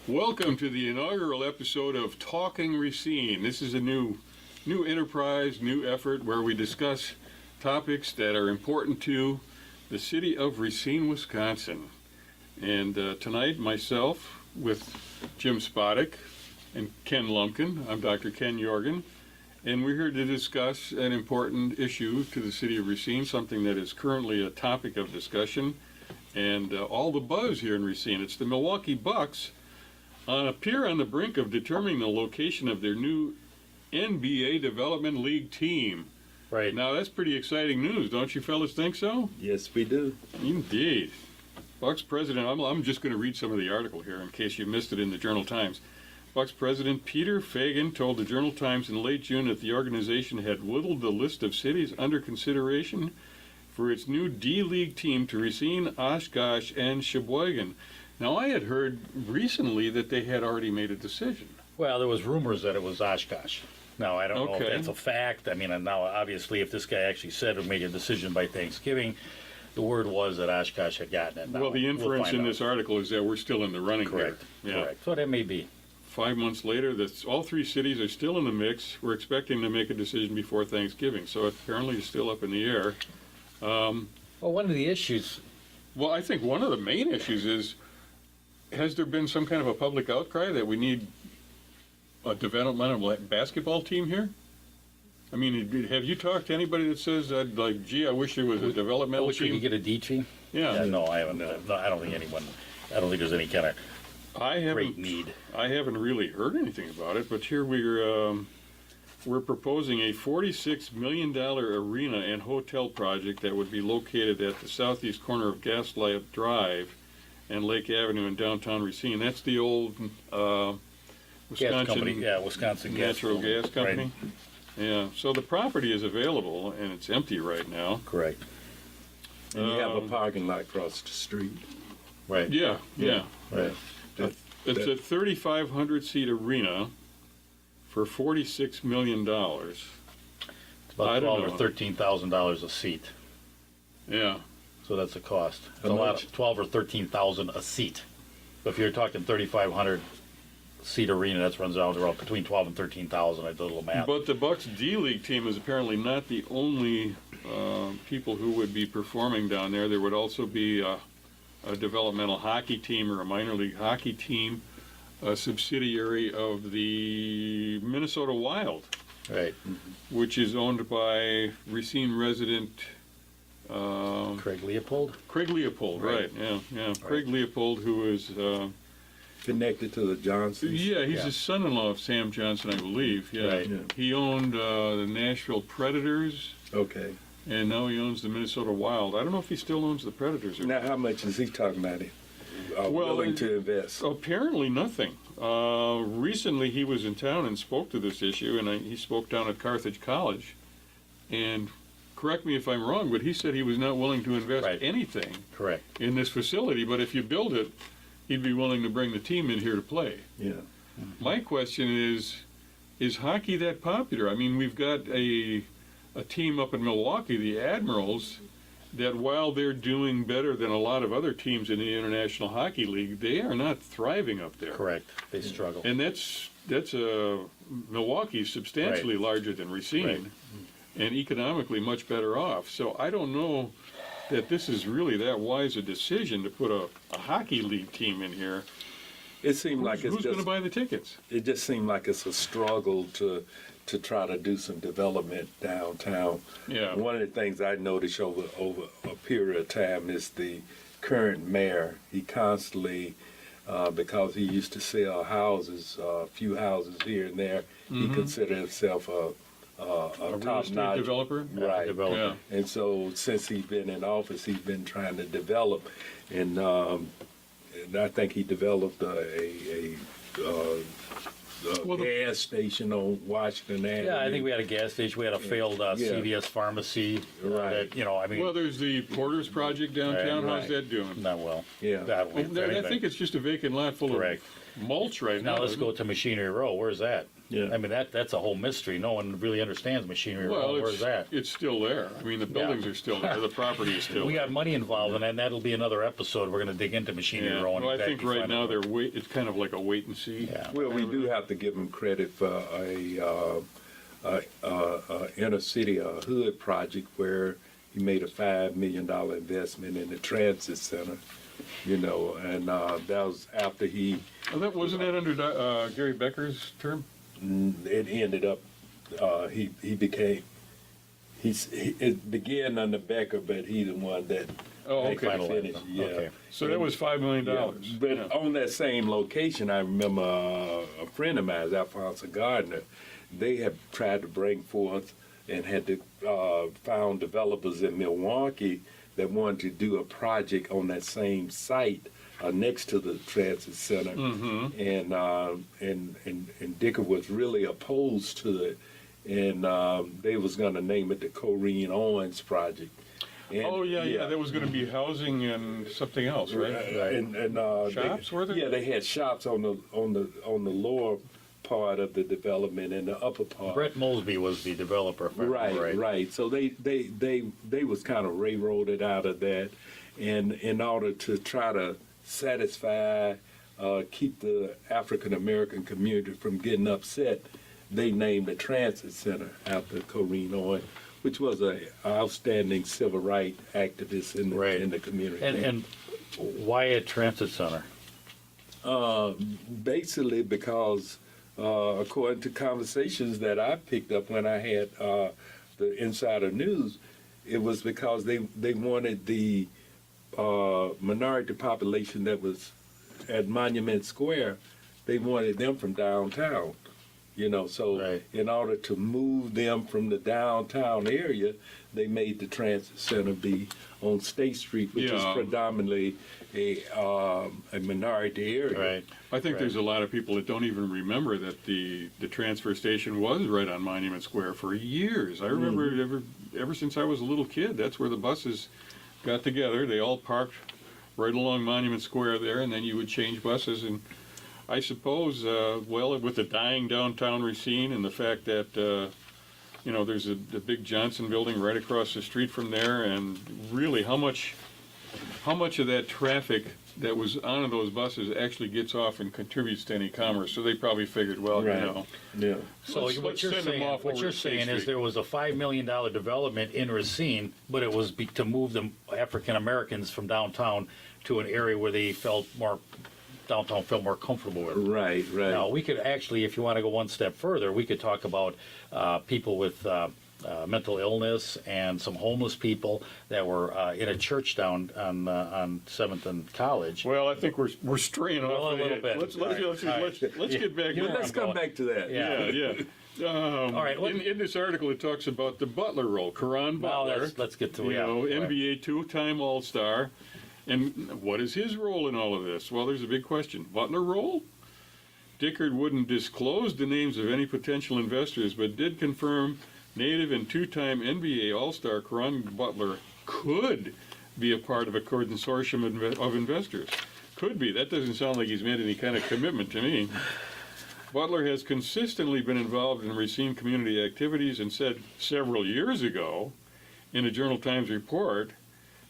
Welcome to the inaugural episode of Talking Racine. This is a new enterprise, new effort where we discuss topics that are important to the city of Racine, Wisconsin. And tonight, myself with Jim Spodek and Ken Lumpkin. I'm Dr. Ken Jorgen, and we're here to discuss an important issue to the city of Racine, something that is currently a topic of discussion and all the buzz here in Racine. It's the Milwaukee Bucks appear on the brink of determining the location of their new NBA Development League team. Right. Now, that's pretty exciting news, don't you fellas think so? Yes, we do. Indeed. Bucks president, I'm just going to read some of the article here in case you missed it in the Journal-Times. Bucks president Peter Fagan told the Journal-Times in late June that the organization had whittled the list of cities under consideration for its new D-League team to Racine, Oshkosh, and Sheboygan. Now, I had heard recently that they had already made a decision. Well, there was rumors that it was Oshkosh. Now, I don't know if that's a fact. I mean, and now, obviously, if this guy actually said or made a decision by Thanksgiving, the word was that Oshkosh had gotten it. Now, well, the inference in this article is that we're still in the running Correct. here. Yeah. Correct. So that may be. 5 months later, all three cities are still in the mix. We're expecting to make a decision before Thanksgiving, so apparently it's still up in the air. Well, one of the issues... Well, I think one of the main issues is, has there been some kind of a public outcry that we need a developmental basketball team here? I mean, have you talked to anybody that says, like, gee, I wish there was a developmental I wish team? we could get a D team? Yeah. No, I haven't. No, I don't think there's any kind of great need. I haven't really heard anything about it, but here we're proposing a $46 million arena and hotel project that would be located at the southeast corner of Gaslight Drive and Lake Avenue in downtown Racine. That's the old Wisconsin gas company. Yeah, Wisconsin Natural Gas Company. Right. Yeah, so the property is available and it's empty right now. Correct. And you have a parking lot across the street. Right. Yeah. Right. It's a 3,500 seat arena for $46 million. It's about $12,000 or $13,000 a seat. Yeah. So that's the cost. It's a lot of $12,000 or $13,000 a seat. But if you're talking 3,500 seat arena, that runs out around between $12,000 and $13,000. I did a little math. But the Bucks D-League team is apparently not the only people who would be performing down there. There would also be a developmental hockey team or a minor league hockey team, a subsidiary of the Minnesota Wild, Right. which is owned by Racine resident Craig Leopold? Craig Leopold, right? Yeah. Right. Craig Leopold, who is Connected to the Johnsons. yeah, he's the son-in-law of Sam Johnson, I believe. Yeah, Right. Yeah. He owned the Nashville Predators, Okay. and now he owns the Minnesota Wild. I don't know if he still owns the Predators or Now, how much is he talking about? Willing to invest? Apparently nothing. Recently he was in town and spoke to this issue, and he spoke down at Carthage College. And correct me if I'm wrong, but he said he was not willing to invest anything Correct. in this facility, but if you build it, he'd be willing to bring the team in here to play. Yeah. My question is hockey that popular? I mean, we've got a team up in Milwaukee, the Admirals, that while they're doing better than a lot of other teams in the International Hockey League, they are not thriving up there. Correct. They struggle. And that's Milwaukee's substantially larger than Racine, Right. and economically much better off. So I don't know that this is really that wise a decision to put a hockey league team in here. It seemed like Who's going to buy the tickets? It just seemed like it's a struggle to try to do some development downtown. Yeah. One of the things I noticed over a period of time is the current mayor. He constantly, because he used to sell houses, a few houses here and there, he considered himself a real estate developer? Right. Yeah. And so since he's been in office, he's been trying to develop, and I think he developed a gas station on Washington Avenue. Yeah, I think we had a gas station. We had a failed CVS pharmacy. Right. Well, there's the Porter's Project downtown. Right. How's that doing? Not well. Yeah. Not well, I think it's just a vacant lot full Correct. of mulch right now. Now let's go to Machinery Row. Where's that? Yeah. I mean, that's a whole mystery. No one really understands machinery. Well, Where's that? it's still there. I mean, the buildings are still there. The property is still We there. got money involved in that, and that'll be another episode. We're going to dig into machinery Yeah. row. and Well, I exactly think right find now out. it's kind of like a wait and see. Yeah. Well, we do have to give them credit for a inner city, a hood project where he made a $5 million investment in the transit center, you know, and that was after Wasn't that under Gary Becker's term? it ended up, it began under Becker, but he's the one that Oh, they okay. couldn't finish. Yeah. Okay. So that was $5 million. Yeah, but Yeah. on that same location, I remember a friend of mine, Alphonso Gardner, they had tried to bring forth and had found developers in Milwaukee that wanted to do a project on that same site next to the transit center, and Dicker was really opposed to it, and they was going to name it the Corrine Owens Project. And, Oh yeah. There was going to be housing and something else, right? And Shops, were there? Yeah, they had shops on the lower part of the development and the upper part. Brett Mosby was the developer. if I remember Right. So they was kind of railroaded out of that, and in order to try to satisfy, keep the African American community from getting upset, they named the transit center after Corrine Owens, which was an outstanding civil rights activist in the community. And why a transit center? Basically because, according to conversations that I picked up when I had the Insider News, it was because they wanted the minority population that was at Monument Square, they wanted them from downtown. You know, so Right. in order to move them from the downtown area, they made the transit center be on State Street, which is Yeah. predominantly a minority area. Right. I think there's a lot of people that don't even remember that the transfer station was right on Monument Square for years. I remember ever since I was a little kid, that's where the buses got together. They all parked right along Monument Square there, and then you would change buses. And I suppose, with the dying downtown Racine and the fact that, there's the big Johnson building right across the street from there, and really how much of that traffic that was on those buses actually gets off and contributes to any commerce. So they probably figured, well, Right. Yeah. So Let's what you're send them saying, off over to State is Street. there was a $5 million development in Racine, but it was to move the African Americans from downtown to an area where they felt more comfortable with. Right. Now, we could actually, if you want to go one step further, we could talk about people with mental illness and some homeless people that were in a church down on 7th and College. Well, I think we're straying Well, off a little ahead. bit. Let's All right. get back. You to Let's come back to that. Yeah. All right, In this article, it talks about the Butler role. Karan Now, Butler, let's get to NBA two-time All-Star. And what is his role in all of this? Well, there's a big question. Butler role? Dickard wouldn't disclose the names of any potential investors, but did confirm native and two-time NBA All-Star Karan Butler could be a part of a consortium of investors. Could be. That doesn't sound like he's made any kind of commitment to me. Butler has consistently been involved in Racine community activities and said several years ago in a Journal Times report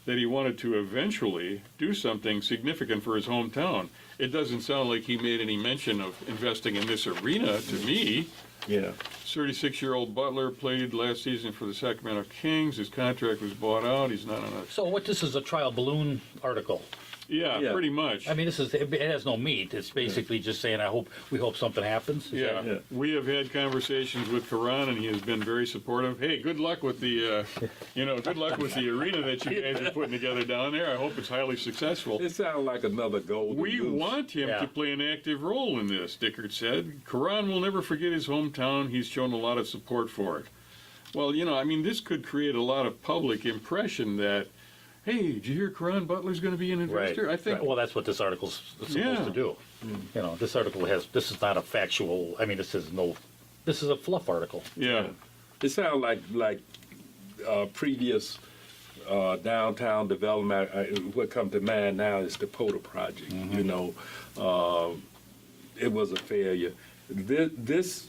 that he wanted to eventually do something significant for his hometown. It doesn't sound like he made any mention of investing in this arena to me. Yeah. 36-year-old Butler played last season for the Sacramento Kings. His contract was bought out. He's not on a... So this is a trial balloon article. Yeah. Pretty much. I mean, it has no meat. It's basically just saying, we hope something happens. Is Yeah. that- We have had conversations with Karan, and he has been very supportive. Hey, good luck with the, good luck with the arena that you guys are putting together down there. I hope it's highly successful. It sounds like another golden We goose. want him Yeah. to play an active role in this, Dickard said. Karan will never forget his hometown. He's shown a lot of support for it. Well, this could create a lot of public impression that, hey, did you hear Karan Butler's going to be an investor? I think. Right. Well, that's what this article's supposed to do. This article this is not a factual. I mean, this is a fluff article. Yeah. It sounds like previous downtown development. What comes to mind now is the Potter project. It was a failure. This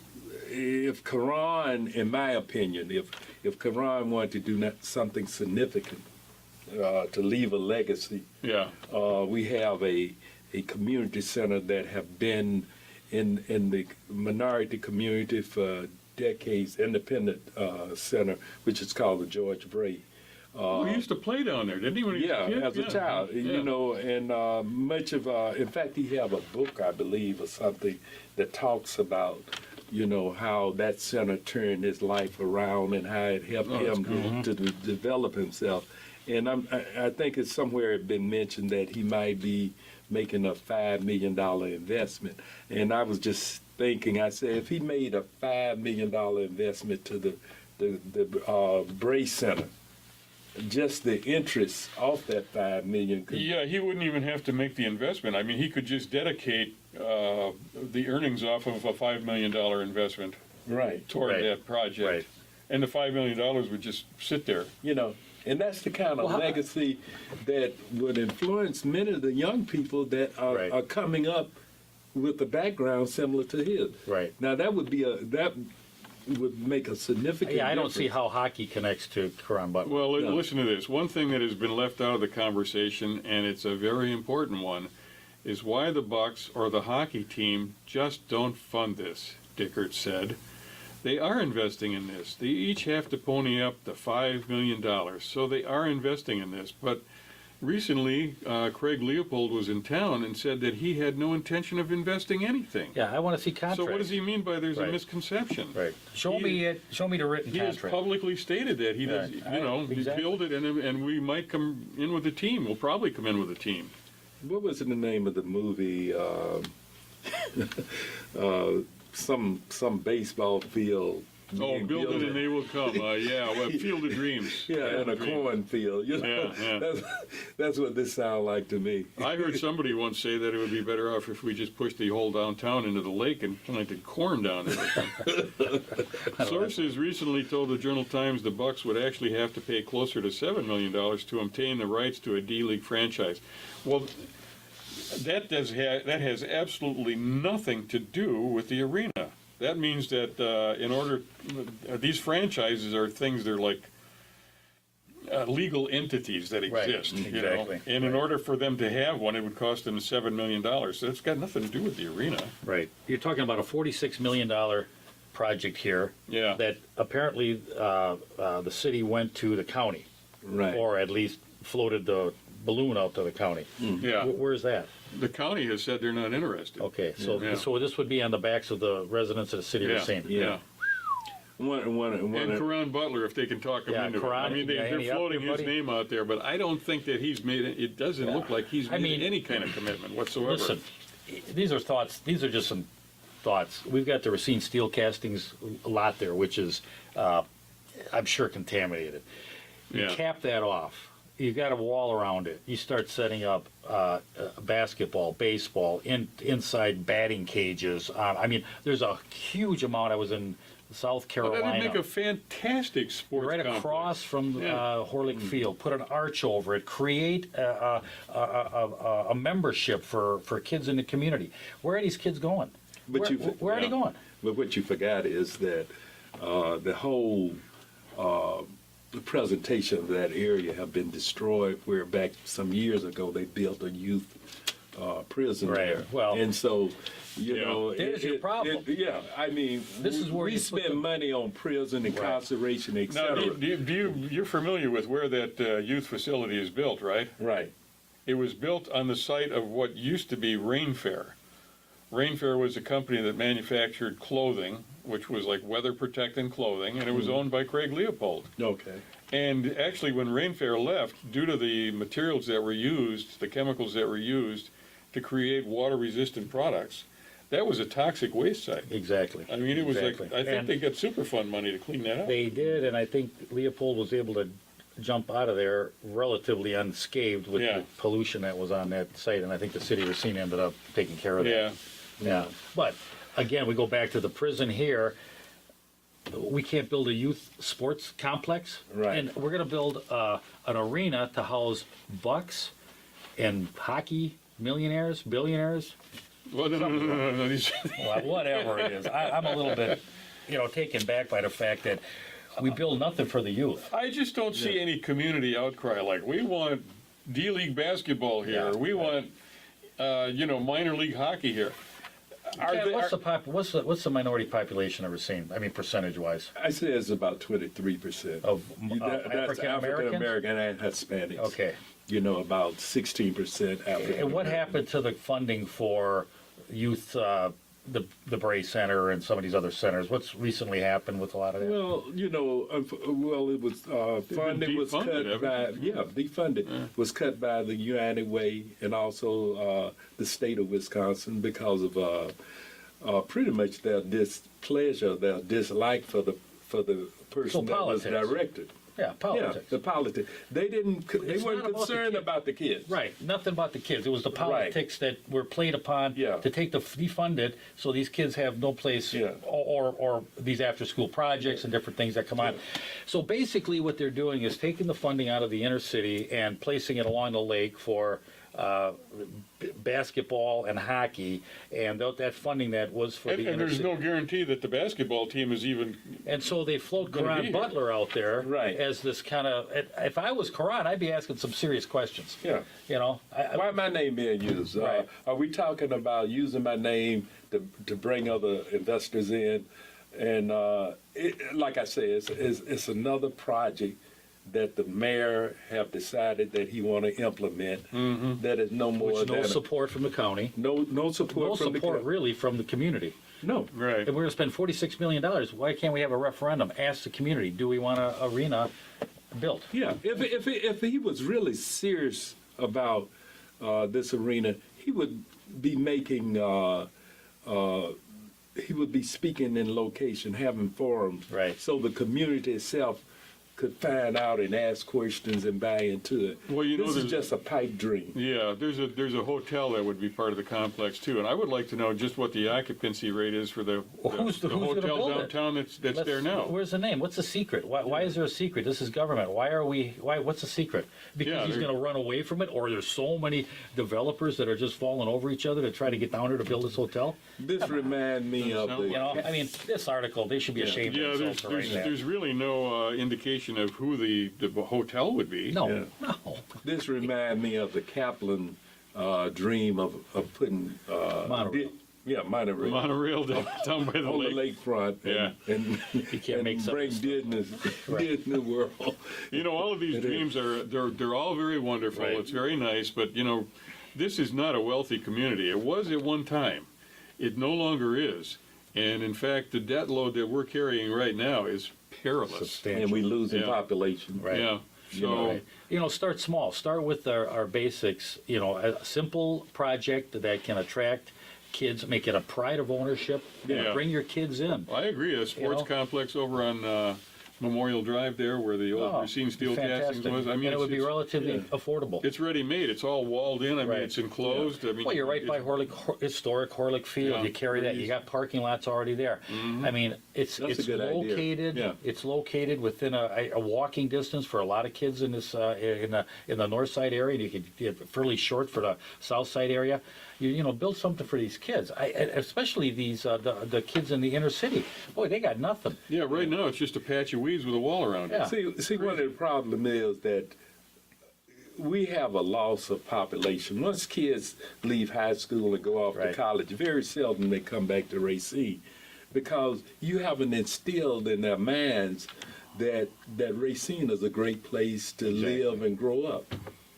if Quran, in my opinion, if Quran wanted to do something significant to leave a legacy, Yeah. we have a community center that have been in the minority community for decades, independent center, which is called the George Bray. He used to play down there, didn't he? When he was Yeah, a kid? as a child, Yeah. you know, and much of, in fact, he have a book, I believe, or something that talks about, you know, how that center turned his life around and how it helped that's him cool. to develop himself. And I think it's somewhere been mentioned that he might be making a $5 million investment. And I was just thinking, I said, if he made a $5 million investment to the Bray Center, just the interest off that $5 million could Yeah, he wouldn't even have to make the investment. I mean, he could just dedicate the earnings off of a $5 million investment right. toward Right. that project. Right. And the $5 million would just sit there. You know, and that's the kind of Well, how- legacy that would influence many of the young people that Right. are coming up with a background similar to his. Right. Now that would make a significant Yeah, I don't difference. see how hockey connects to Quran Butler. Well, No. listen to this. One thing that has been left out of the conversation, and it's a very important one, is why the Bucks or the hockey team just don't fund this, Dickert said. They are investing in this. They each have to pony up the $5 million, so they are investing in this. But recently, Craig Leopold was in town and said that he had no intention of investing anything. Yeah, I want to see contracts. So what does he mean by there's a Right. misconception? Right. Show me it. Show me the written He has contract. publicly stated that he does, Right. you know, Exactly. build it, and we might come in with a team. We'll probably come in with a team. What was the name of the movie? Some baseball field. Oh, build it and they will come. Yeah, well, Field of Dreams. Yeah, in a Field of Dreams. cornfield. You know, Yeah, yeah. that's what this sounds like to me. I heard somebody once say that it would be better off if we just pushed the whole downtown into the lake and planted corn down there. Sources recently told the Journal-Times the Bucks would actually have to pay closer to $7 million to obtain the rights to a D-League franchise. Well, that has absolutely nothing to do with the arena. That means that these franchises are things, they're like legal entities that Right, exist. You know? exactly. And in order for them to have one, it would cost them $7 million. So it's got nothing to do with the arena. Right. You're talking about a $46 million project here Yeah. that apparently the city went to the county, Right. or at least floated the balloon out to the county. Yeah. Where's that? The county has said they're not interested. Okay, so Yeah. so this would be on the backs of the residents of the city of Yeah. Racine. Yeah. One, And Karan Butler, if they can talk him Yeah, into Karan, it. I mean, yeah, they're any up floating there, his buddy? name out there, but I don't think that he's made it. It doesn't look like he's I made mean, any kind of commitment whatsoever. Listen, these are thoughts. These are just some thoughts. We've got the Racine Steel Castings lot there, which is, I'm sure, contaminated. You Yeah. cap that off. You got a wall around it. You start setting up basketball, baseball, inside batting cages. I mean, there's a huge amount. I was in South Well, Carolina. that'd make a fantastic sports Right complex. across from Yeah. Horlick Field, put an arch over it, create a membership for kids in the community. Where are these kids going? But Where are they yeah. going? But what you forgot is that the whole the presentation of that area have been destroyed. Where back some years ago they built a youth prison Right. there. Well, and so you yeah. know, There's your problem. yeah, I mean, This is where we you put spend the- money on prison, incarceration, Now, etc. you're familiar with where that youth facility is built, right? Right. It was built on the site of what used to be Rainfair. Rainfair was a company that manufactured clothing, which was like weather-protecting clothing, and it was owned by Craig Leopold. Okay. And actually, when Rainfair left, due to the materials that were used, the chemicals that were used to create water-resistant products, that was a toxic waste site. Exactly. I mean, it was Exactly. like, I think And they got Superfund money to clean that up. They did, and I think Leopold was able to jump out of there relatively unscathed with Yeah. the pollution that was on that site, and I think the city of Racine ended up taking care of that. Yeah, Yeah, but again, we go back to the prison here. We can't build a youth sports complex, Right. and we're going to build an arena to house bucks and hockey millionaires, billionaires, well, no. These- well, whatever it is. I'm a little bit. taken back by the fact that we build nothing for the youth. I just don't see any community outcry like we want D-League basketball here, Yeah, or we want minor league hockey here. Ken, what's the minority population of Racine? I mean, percentage-wise, I say it's about 23% of That's African African Americans. American and Hispanics. Okay. About 16% African. And what happened to the funding for youth, the Bray Center and some of these other centers? What's recently happened with a lot of that? Well, it was funding was cut defunded, by defunded was cut by the United Way and also the state of Wisconsin because of pretty much their displeasure, their dislike for the person that was politics. directed. Yeah, politics. Yeah, the politics. They didn't. They It's weren't not about the concerned kids. about the kids. Right, nothing about the kids. It was the politics that were played upon Yeah. to take the defund it, so these kids have no place, Yeah. or these after-school projects and different things that come on. So basically, what they're doing is taking the funding out of the inner city and placing it along the lake for basketball and hockey, and that funding that was for And the inner there's city. no guarantee that the basketball team is even. And so they float Gonna be Karan here. Butler out there Right. as this kind of. If I was Karan, I'd be asking some serious questions. Yeah. Why my name being used? Right. Are we talking about using my name to bring other investors in? And like I said, it's another project that the mayor have decided that he want to implement. That is no more Which than no support from the county, no support no from support the really from the community. no. Right. If we're going to spend $46 million, why can't we have a referendum? Ask the community, do we want an arena built? Yeah, if he was really serious about this arena, he would be making. He would be speaking in location, having forums, Right. so the community itself could find out and ask questions and buy into it. Well, this is there's- just a pipe dream. Yeah, there's a hotel that would be part of the complex too, and I would like to know just what the occupancy rate is for the Who's gonna hotel build it? downtown that's there Let's- now. Where's the name? What's the secret? Why is there a secret? This is government. What's the secret? Because Yeah, he's there- going to run away from it, or there's so many developers that are just falling over each other to try to get down here to build this hotel? This reminds me of sound the. I mean, this article, they should be ashamed Yeah, of there's themselves for writing that. there's really no indication of who the hotel would be. No, Yeah. no. This reminds me of the Kaplan dream of putting. Monorail. Monorail. Monorail down by the On the lake. lakefront, and can't make bring something Disney World. All of these It dreams they're all very wonderful. Right. It's very nice, but this is not a wealthy community. It was at one time. It no longer is. And in fact, the debt load that we're carrying right now is perilous. Substantial. And we losing Yeah. population. Right. Yeah. So Right. Start small. Start with our basics. A simple project that can attract kids, make it a pride of ownership. Yeah. Bring your kids in. I agree. A sports complex over on Memorial Drive there, where the old Racine Steel Castings fantastic. was. I mean, and it would be it's- relatively affordable. It's ready made. It's all walled in. I mean, Right. it's enclosed. I mean, Well, you're right by historic Horlick Field. Yeah. You carry that. You got parking lots already there. I mean, it's That's a good idea. located. Yeah. It's located within a walking distance for a lot of kids in this in the north side area. You could get fairly short for the south side area. You build something for these kids, especially these the kids in the inner city. Boy, they got nothing. Yeah, right now it's just a patch of weeds with a wall around Yeah. it. See, one of the problem is that we have a loss of population. Once kids leave high school and go off Right. to college, very seldom they come back to Racine, because you haven't instilled in their minds that Racine is a great place to live and grow up.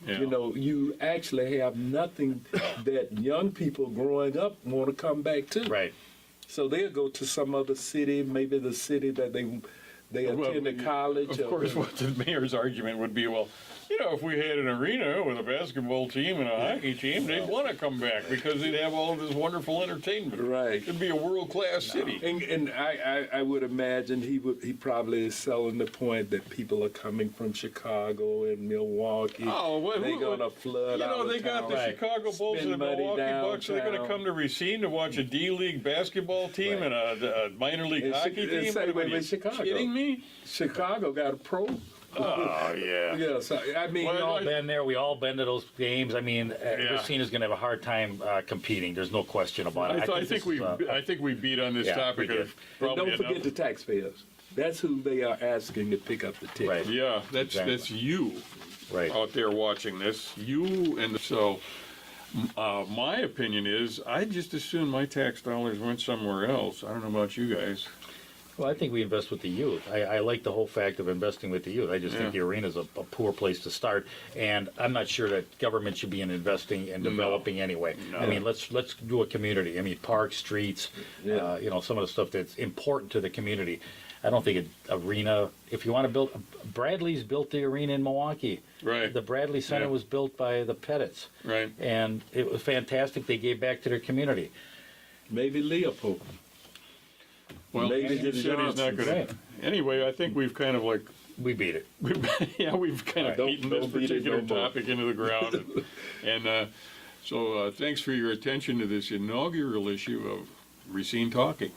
Yeah. You actually have nothing that young people growing up want to come back to. Right. So they'll go to some other city, maybe the city that they Well, attended college. Of course, what the mayor's argument would be, well, if we had an arena with a basketball team and a hockey team, they'd want to come back because they'd have all of this wonderful entertainment. Right. It'd be a world-class city. And I would imagine he probably is selling the point that people are coming from Chicago and Milwaukee. Oh, well, they're gonna flood out they of got town. the Right. Chicago Bulls and Spend the money Milwaukee Bucks. They're going to downtown. come to Racine to watch a D-League basketball team and a minor league And hockey and team. say, What, wait, are you Chicago. kidding me? Chicago got a pro Oh, yeah. Yeah, so, I mean, Well, We've all I- been there. We all been to those games. I mean, Yeah. Racine is going to have a hard time competing. There's no question about it. I think we beat on this yeah, topic we did. of and probably don't forget enough. the taxpayers. That's who they are asking to pick up the ticket. Right. Yeah, that's Exactly. you right. out there watching this. You and so. My opinion is, I just assume my tax dollars went somewhere else. I don't know about you guys. Well, I think we invest with the youth. I like the whole fact of investing with the youth. I just think the arena is a poor place to start, and I'm not sure that government should be in investing and developing anyway. No. I mean, let's do a community. I mean, parks, streets, Yeah. some of the stuff that's important to the community. I don't think an arena. If you want to build, Bradley's built the arena in Milwaukee. Right. The Bradley Center Yeah. was built by the Pettits, Right. and it was fantastic. They gave back to their community. Maybe Leopold. Well, Maybe he the said he's not Johnsons. going to. Anyway, I think we've kind of like, We beat it. we've kind of Don't- beaten this don't beat it particular no more. topic into the ground. So thanks for your attention to this inaugural issue of Racine Talking.